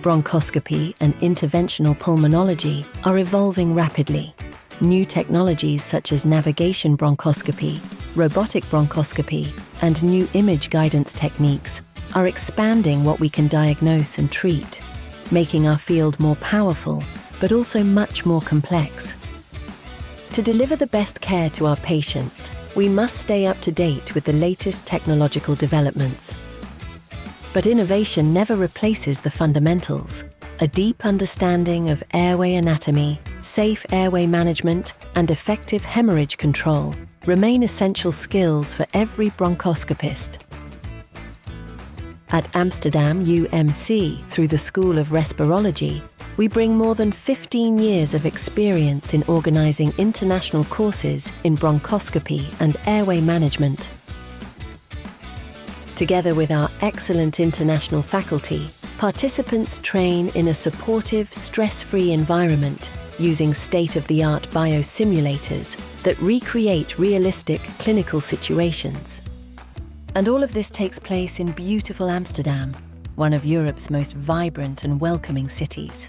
bronchoscopy and interventional pulmonology are evolving rapidly. New technologies such as navigation bronchoscopy, robotic bronchoscopy, and new image guidance techniques are expanding what we can diagnose and treat, making our field more powerful, but also much more complex. To deliver the best care to our patients, we must stay up to date with the latest technological developments. But innovation never replaces the fundamentals. A deep understanding of airway anatomy, safe airway management, and effective hemorrhage control remain essential skills for every bronchoscopist. At Amsterdam UMC, through the School of Respirology, we bring more than 15 years of experience in organizing international courses in bronchoscopy and airway management. Together with our excellent international faculty, participants train in a supportive, stress-free environment using state-of-the-art biosimulators that recreate realistic clinical situations. And all of this takes place in beautiful Amsterdam, one of Europe's most vibrant and welcoming cities.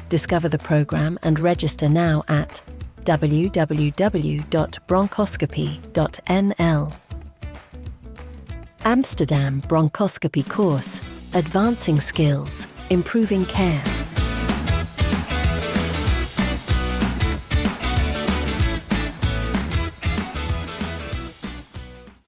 Discover the program and register now at www.bronchoscopy.nl. Amsterdam Bronchoscopy Course, advancing skills, improving care.